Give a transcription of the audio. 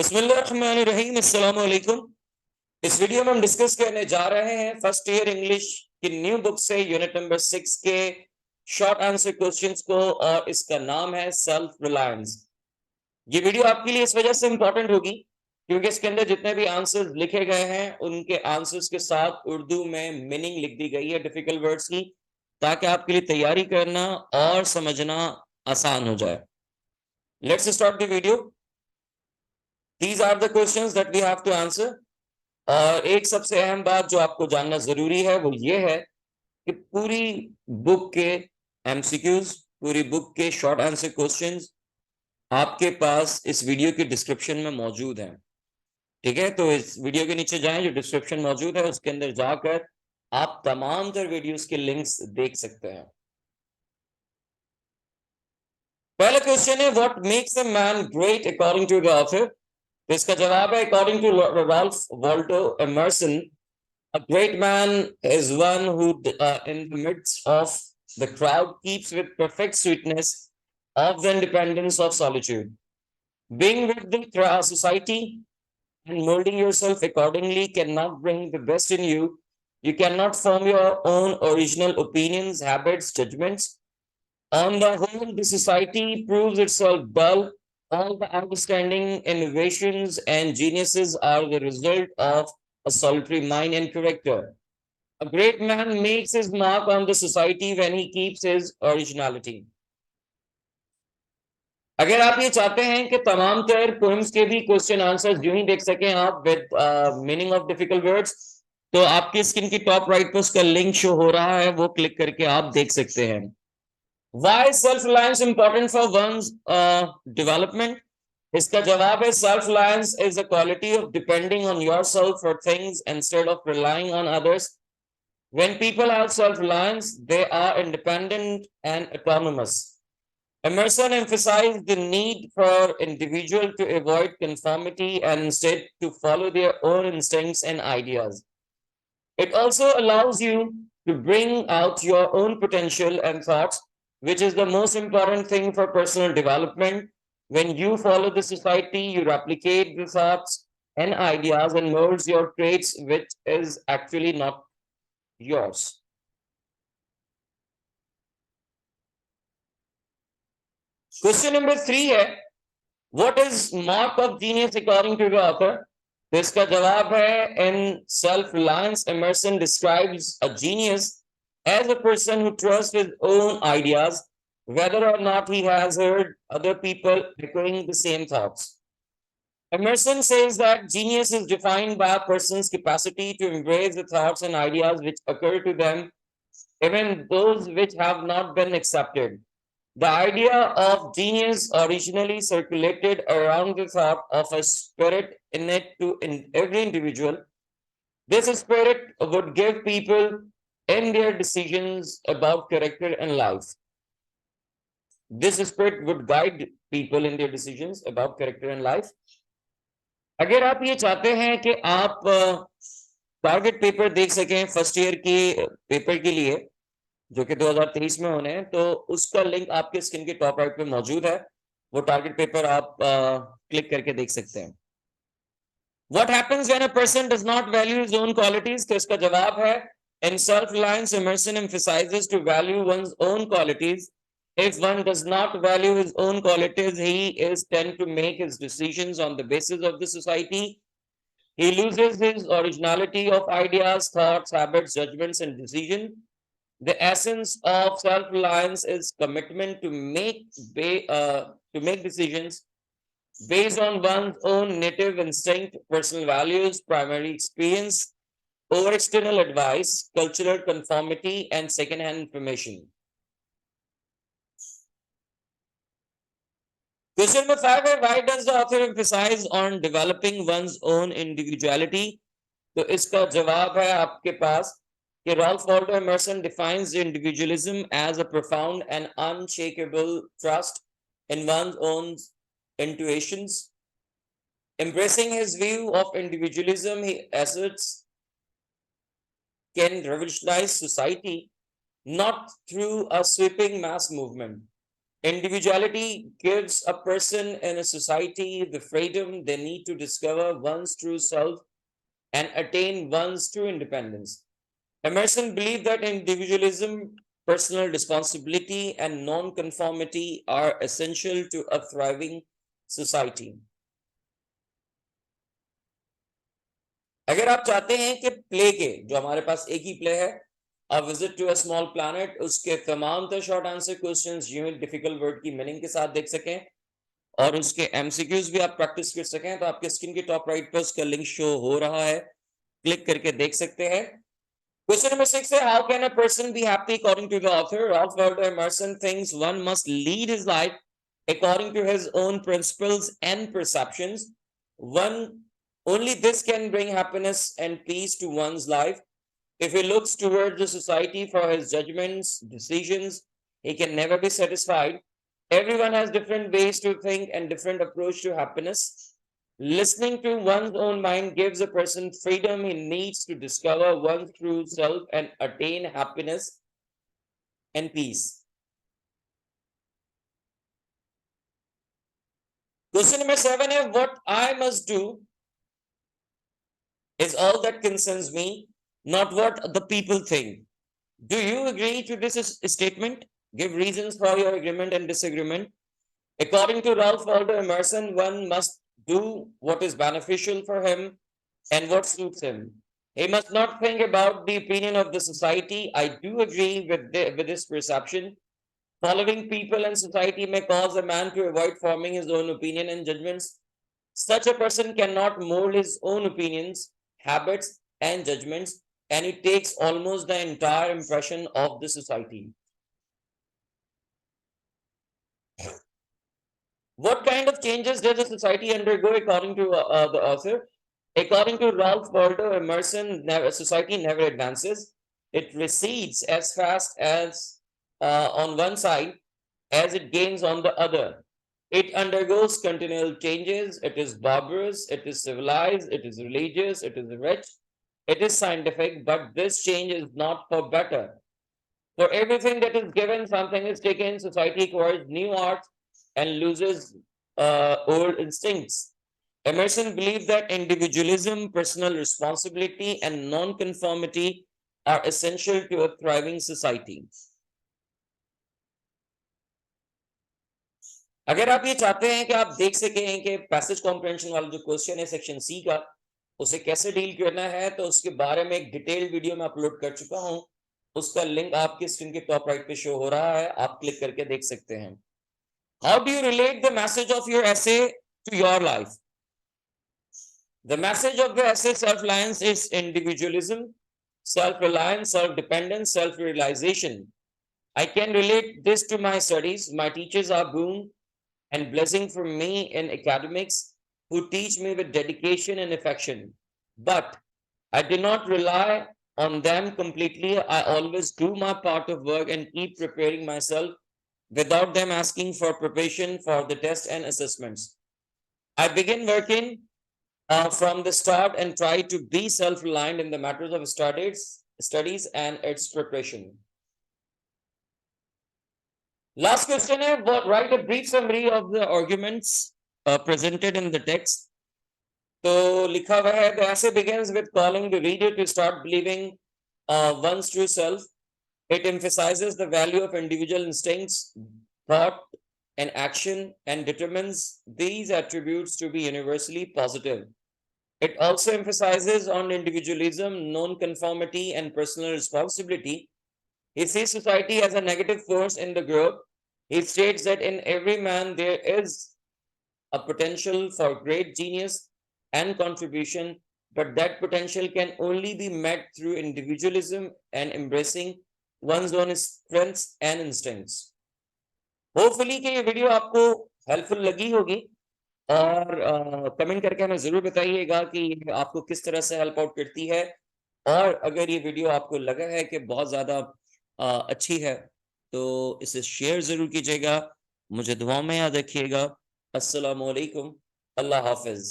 बिस्मिल्लाहिर्रहमानिर्रहीम, अस्सलाम वालेकुम। इस वीडियो में हम डिस्कस करने जा रहे हैं फर्स्ट ईयर इंग्लिश की न्यू बुक से यूनिट नंबर 6 के शॉर्ट आंसर क्वेश्चंस को, और इसका नाम है सेल्फ रिलायंस। ये वीडियो आपके लिए इस वजह से इंपॉर्टेंट होगी क्योंकि इसके अंदर जितने भी आंसर्स लिखे गए हैं उनके आंसर्स के साथ उर्दू में मीनिंग लिख दी गई है डिफिकल्ट वर्ड्स की, ताकि आपके लिए तैयारी करना और समझना आसान हो जाए। Let's start the video. These are the questions that we have to answer. और एक सबसे अहम बात जो आपको जानना जरूरी है वो ये है कि पूरी बुक के एमसीक्यूज, पूरी बुक के शॉर्ट आंसर क्वेश्चंस आपके पास इस वीडियो के डिस्क्रिप्शन में मौजूद हैं। ठीक है, तो इस वीडियो के नीचे जाएं, जो डिस्क्रिप्शन मौजूद है उसके अंदर जाकर आप तमाम तर वीडियोस के लिंक्स देख सकते हैं। पहला क्वेश्चन है, what makes a man great according to the author. तो इसका जवाब है, according to Ralph Waldo Emerson, a great man is one who, in the midst of the crowd, keeps with perfect sweetness of the independence of solitude. Being with the society and molding yourself accordingly cannot bring the best in you. You cannot form your own original opinions, habits, judgments. On the whole, the society proves itself dull. All the outstanding innovations and geniuses are the result of a solitary mind and character. A great man makes his mark on the society when he keeps his originality. अगर आप ये चाहते हैं कि तमाम तर poems के भी क्वेश्चन आंसर्स यूं ही देख सकें आप with meaning of difficult words, तो आपकी स्क्रीन की टॉप राइट पर उसका लिंक शो हो रहा है, वो क्लिक करके आप देख सकते हैं। Why is self-reliance important for one's development? इसका जवाब है, self-reliance is a quality of depending on yourself for things instead of relying on others. When people have self-reliance, they are independent and autonomous. Emerson emphasized the need for individuals to avoid conformity and instead to follow their own instincts and ideas. It also allows you to bring out your own potential and thoughts, which is the most important thing for personal development. When you follow the society, you replicate the thoughts and ideas and merge your traits, which is actually not yours. Question number 3 है, what is mark of genius according to the author? तो इसका जवाब है, in Self Reliance, Emerson describes a genius as a person who trusts his own ideas, whether or not he has heard other people echoing the same thoughts. Emerson says that genius is defined by a person's capacity to embrace the thoughts and ideas which occur to them, even those which have not been accepted. The idea of genius originally circulated around the thought of a spirit innate to every individual. This spirit would give people in their decisions about character and life. This spirit would guide people in their decisions about character and life. अगर आप ये चाहते हैं कि आप target paper देख सकें first year के पेपर के लिए जो कि 2023 में होने हैं, तो उसका लिंक आपके स्क्रीन के टॉप राइट पे मौजूद है। वो टारगेट पेपर आप क्लिक करके देख सकते हैं। What happens when a person does not value his own qualities? तो इसका जवाब है, in self-reliance, Emerson emphasizes to value one's own qualities. If one does not value his own qualities, he is tend to make his decisions on the basis of the society. He loses his originality of ideas, thoughts, habits, judgments, and decisions. The essence of self-reliance is commitment to make decisions based on one's own native instinct, personal values, primary experience, over external advice, cultural conformity, and second-hand information. Question number 5 है, why does the author emphasize on developing one's own individuality? तो इसका जवाब है आपके पास कि Ralph Waldo Emerson defines individualism as a profound and unshakable trust in one's own intuitions. Embracing his view of individualism, he asserts, can revolutionize society not through a sweeping mass movement, Individuality gives a person in a society the freedom they need to discover one's true self and attain one's true independence. Emerson believed that individualism, personal responsibility, and non-conformity are essential to a thriving society. अगर आप चाहते हैं कि play के जो हमारे पास एक ही play है A Visit to a Small Planet उसके तमाम तो शॉर्ट आंसर क्वेश्चंस यूं डिफिकल्ट वर्ड की मीनिंग के साथ देख सकें और उसके एमसीक्यूज भी आप प्रैक्टिस कर सकें तो आपके स्क्रीन के टॉप राइट पर उसका लिंक शो हो रहा है क्लिक करके देख सकते हैं Question number 6 is how can a person be happy according to the author? Ralph Waldo Emerson thinks one must lead his life according to his own principles and perceptions. Only this can bring happiness and peace to one's life. If he looks towards the society for his judgments, decisions, he can never be satisfied. Everyone has different ways to think and different approach to happiness. Listening to one's own mind gives a person freedom he needs to discover one's true self and attain happiness and peace. Question number 7 is what I must do is all that concerns me, not what the people think. Do you agree to this statement? Give reasons for your agreement and disagreement. According to Ralph Waldo Emerson, one must do what is beneficial for him and what suits him. He must not think about the opinion of the society. I do agree with this perception. Following people and society may cause a man to avoid forming his own opinion and judgments. Such a person cannot mold his own opinions, habits, and judgments, and it takes almost the entire impression of the society. What kind of changes does a society undergo according to the author? According to Ralph Waldo Emerson, society never advances. It recedes as fast as on one side as it gains on the other. It undergoes continual changes. It is barbarous, it is civilized, it is religious, it is rich, it is scientific, but this change is not for better. For everything that is given, something is taken. Society acquires new art and loses old instincts. Emerson believed that individualism, personal responsibility, and non-conformity are essential to a thriving society. अगर आप ये चाहते हैं कि आप देख सकें कि पैसेज कॉम्प्रहेंशन वाला जो क्वेश्चन है सेक्शन सी का उसे कैसे डील करना है तो उसके बारे में एक डिटेल्ड वीडियो मैं अपलोड कर चुका हूं उसका लिंक आपके स्क्रीन के टॉप राइट पे शो हो रहा है आप क्लिक करके देख सकते हैं How do you relate the message of your essay to your life? The message of the essay Self Reliance is individualism, self-reliance, self-dependence, self-realization. I can relate this to my studies. My teachers are boon and blessing for me in academics who teach me with dedication and affection. But I do not rely on them completely. I always do my part of work and keep preparing myself without them asking for preparation for the tests and assessments. I begin working from the start and try to be self-reliant in the matters of studies and its preparation. Last question is write a brief summary of the arguments presented in the text. So, लिखा हुआ है the essay begins with calling the reader to start believing one's true self. It emphasizes the value of individual instincts, thought, and action, and determines these attributes to be universally positive. It also emphasizes on individualism, non-conformity, and personal responsibility. He sees society as a negative force in the group. He states that in every man there is a potential for great genius and contribution, but that potential can only be met through individualism and embracing one's own strengths and instincts. Hopefully कि ये video आपको helpful लगी होगी और comment करके हमें जरूर बताइएगा कि आपको किस तरह से हेल्प आउट करती है और अगर ये वीडियो आपको लगा है कि बहुत ज्यादा अच्छी है तो इसे शेयर जरूर कीजिएगा मुझे दुआओं में याद रखिएगा अस्सलाम वालेकुम अल्लाह हाफिज